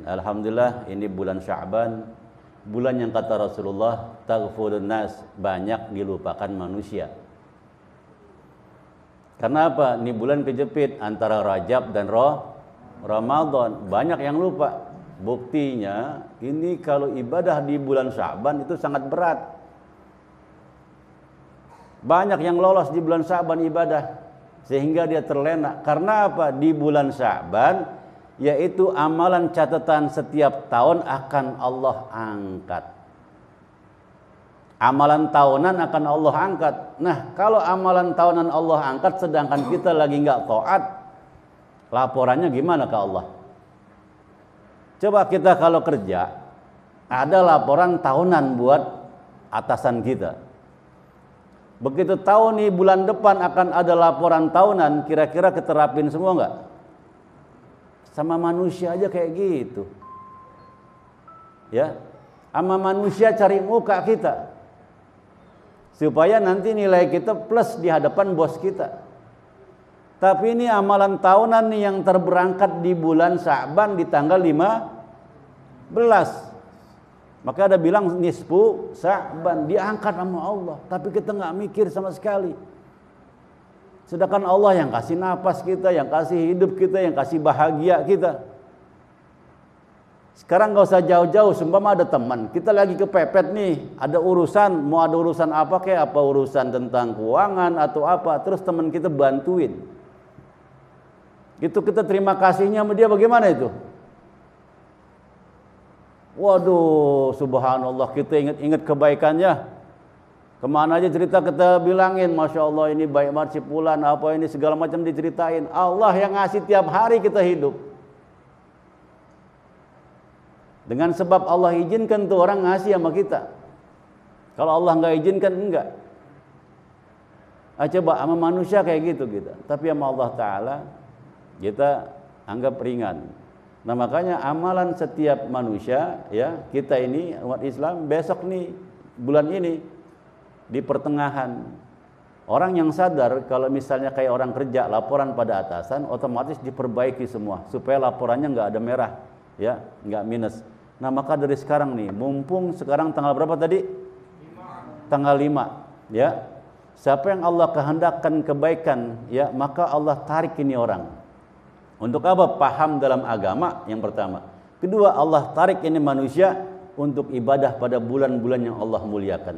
Alhamdulillah ini bulan Sya'ban, bulan yang kata Rasulullah taghfurun nas, banyak dilupakan manusia. Karena apa? Ini bulan kejepit antara Rajab dan Ramadan, banyak yang lupa. Buktinya ini kalau ibadah di bulan Sya'ban itu sangat berat. Banyak yang lolos di bulan Sya'ban ibadah sehingga dia terlena. Karena apa? Di bulan Sya'ban yaitu amalan catatan setiap tahun akan Allah angkat. Amalan tahunan akan Allah angkat. Nah, kalau amalan tahunan Allah angkat sedangkan kita lagi nggak taat, laporannya gimana ke Allah? Coba kita kalau kerja, ada laporan tahunan buat atasan kita. Begitu tahu nih bulan depan akan ada laporan tahunan, kira-kira keterapin semua nggak? Sama manusia aja kayak gitu. Ya, sama manusia cari muka kita. Supaya nanti nilai kita plus di hadapan bos kita. Tapi ini amalan tahunan nih yang terberangkat di bulan Sya'ban di tanggal 15. Maka ada bilang nisfu Sya'ban, diangkat sama Allah. Tapi kita nggak mikir sama sekali. Sedangkan Allah yang kasih napas kita, yang kasih hidup kita, yang kasih bahagia kita. Sekarang nggak usah jauh-jauh, seumpama ada teman, kita lagi kepepet nih, ada urusan, mau ada urusan apa kayak apa, urusan tentang keuangan atau apa, terus teman kita bantuin. Itu kita terima kasihnya sama dia bagaimana itu? Waduh, subhanallah, kita ingat-ingat kebaikannya. Kemana aja cerita kita bilangin, Masya Allah ini baik banget si Fulan, apa ini segala macam diceritain. Allah yang ngasih tiap hari kita hidup. Dengan sebab Allah izinkan tuh orang ngasih sama kita. Kalau Allah nggak izinkan enggak. Coba sama manusia kayak gitu kita. Tapi sama Allah Ta'ala kita anggap ringan. Nah makanya amalan setiap manusia ya, kita ini umat Islam besok nih bulan ini di pertengahan, orang yang sadar kalau misalnya kayak orang kerja laporan pada atasan otomatis diperbaiki semua supaya laporannya nggak ada merah ya, nggak minus. Nah maka dari sekarang nih, mumpung sekarang tanggal berapa tadi? 5. Tanggal 5 ya. Siapa yang Allah kehendakkan kebaikan ya, maka Allah tarik ini orang. Untuk apa? Paham dalam agama yang pertama. Kedua, Allah tarik ini manusia untuk ibadah pada bulan-bulan yang Allah muliakan.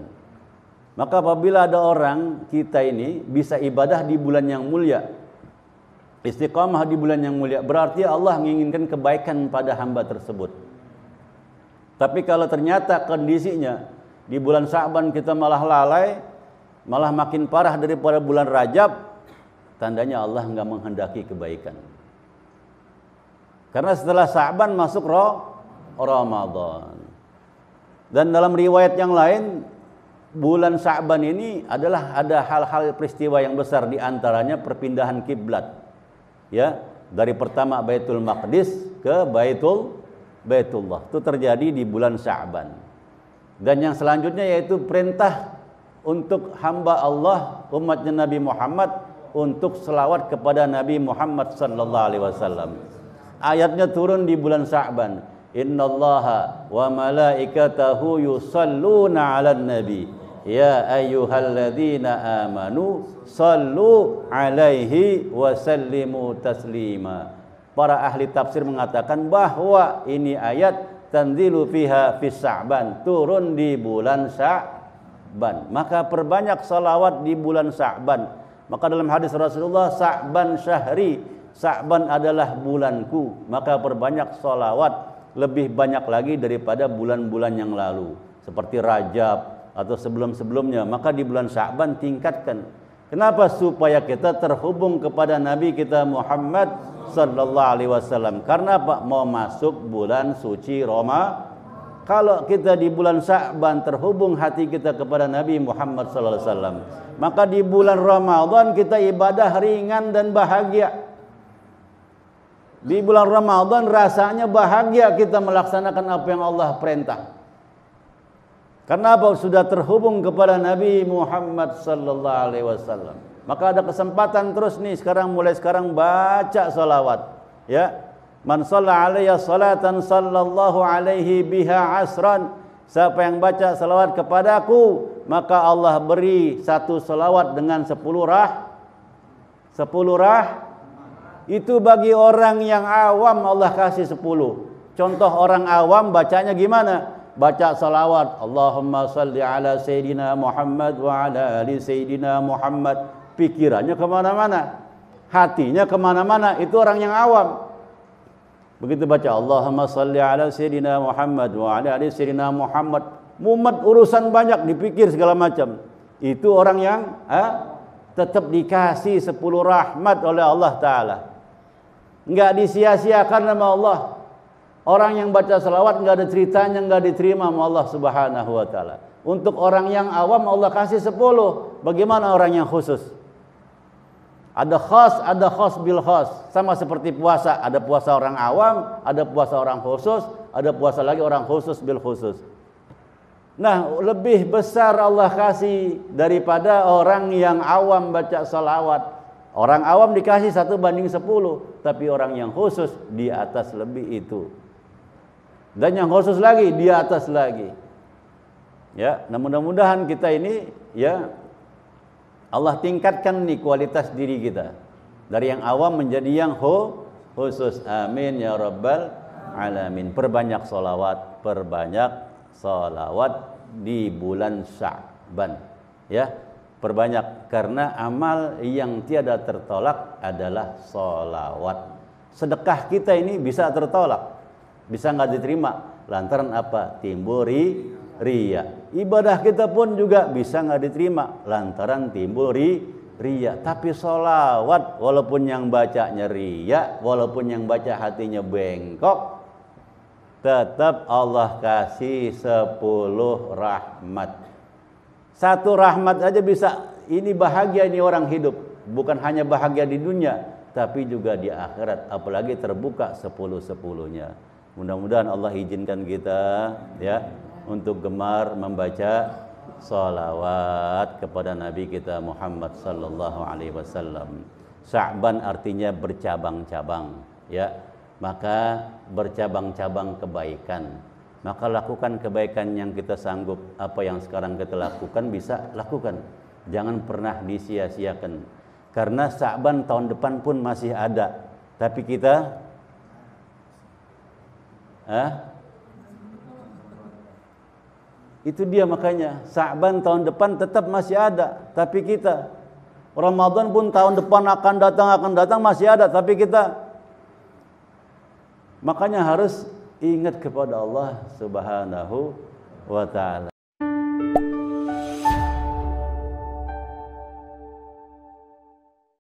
Maka apabila ada orang kita ini bisa ibadah di bulan yang mulia, istiqamah di bulan yang mulia, berarti Allah menginginkan kebaikan pada hamba tersebut. Tapi kalau ternyata kondisinya di bulan Sya'ban kita malah lalai, malah makin parah daripada bulan Rajab, tandanya Allah enggak menghendaki kebaikan. Karena setelah Sya'ban masuk Ramadan. Dan dalam riwayat yang lain, bulan Sya'ban ini adalah ada hal-hal peristiwa yang besar, di antaranya perpindahan kiblat. Ya, dari pertama Baitul Maqdis ke Baitullah. Itu terjadi di bulan Sya'ban. Dan yang selanjutnya yaitu perintah untuk hamba Allah umatnya Nabi Muhammad untuk selawat kepada Nabi Muhammad sallallahu alaihi wasallam. Ayatnya turun di bulan Sya'ban. Innallaha wa malaikatahu yusalluna 'alan nabi. Ya ayyuhalladzina amanu sallu 'alaihi wa sallimu taslima. Para ahli tafsir mengatakan bahwa ini ayat tanzilu fiha fis Sya'ban, turun di bulan Sya'ban. Maka perbanyak salawat di bulan Sya'ban. Maka dalam hadis Rasulullah, Sya'ban syahri, Sya'ban adalah bulanku. Maka perbanyak salawat, lebih banyak lagi daripada bulan-bulan yang lalu seperti Rajab atau sebelum-sebelumnya. Maka di bulan Sya'ban tingkatkan. Kenapa? Supaya kita terhubung kepada Nabi kita Muhammad sallallahu alaihi wasallam. Karena apa? Mau masuk bulan suci Roma. Kalau kita di bulan Sya'ban terhubung hati kita kepada Nabi Muhammad sallallahu alaihi wasallam, maka di bulan Ramadan kita ibadah ringan dan bahagia. Di bulan Ramadan rasanya bahagia kita melaksanakan apa yang Allah perintah. Karena apa? Sudah terhubung kepada Nabi Muhammad sallallahu alaihi wasallam. Maka ada kesempatan terus nih mulai sekarang baca salawat ya. Man shalla alayya salatan sallallahu alaihi biha asran. Siapa yang baca salawat kepadaku, maka Allah beri satu salawat dengan 10 Itu bagi orang yang awam Allah kasih 10. Contoh orang awam bacanya gimana? Baca salawat, Allahumma salli ala Sayyidina Muhammad wa ala ali Sayyidina Muhammad. Pikirannya kemana-mana, hatinya kemana-mana. Itu orang yang awam. Begitu baca Allahumma salli ala Sayyidina Muhammad wa ala ali Sayyidina Muhammad, mumet urusan banyak, dipikir segala macam. Itu orang yang tetap dikasih 10 rahmat oleh Allah Ta'ala. Enggak disia-siakan nama Allah. Orang yang baca salawat enggak ada ceritanya, enggak diterima sama Allah Subhanahu wa Ta'ala. Untuk orang yang awam Allah kasih 10. Bagaimana orang yang khusus? Ada khas bil khas. Sama seperti puasa, ada puasa orang awam, ada puasa orang khusus, ada puasa lagi orang khusus bil khusus. Nah, lebih besar Allah kasih daripada orang yang awam baca salawat. Orang awam dikasih 1:10, tapi orang yang khusus di atas lebih itu. Dan yang khusus lagi di atas lagi. Ya, nah mudah-mudahan kita ini ya Allah tingkatkan nih kualitas diri kita dari yang awam menjadi yang khusus. Amin ya rabbal alamin. Perbanyak salawat di bulan Sya'ban. Ya, perbanyak karena amal yang tiada tertolak adalah salawat. Sedekah kita ini bisa tertolak, bisa nggak diterima lantaran apa? Timbul riya. Ibadah kita pun juga bisa nggak diterima lantaran timbul riya. Tapi sholawat walaupun yang bacanya riya, walaupun yang baca hatinya bengkok, tetap Allah kasih 10 rahmat. Satu rahmat aja bisa, ini bahagia ini orang hidup. Bukan hanya bahagia di dunia, tapi juga di akhirat. Apalagi terbuka 10-10-nya. Mudah-mudahan Allah izinkan kita ya untuk gemar membaca salawat kepada Nabi kita Muhammad sallallahu alaihi wasallam. Sya'ban artinya bercabang-cabang, ya. Maka bercabang-cabang kebaikan. Maka lakukan kebaikan yang kita sanggup. Apa yang sekarang kita lakukan bisa lakukan. Jangan pernah disia-siakan. Karena Sya'ban tahun depan pun masih ada. Tapi kita itu dia, makanya Sya'ban tahun depan tetap masih ada, tapi kita Ramadan pun tahun depan akan datang masih ada, tapi kita makanya harus ingat kepada Allah Subhanahu wa Ta'ala.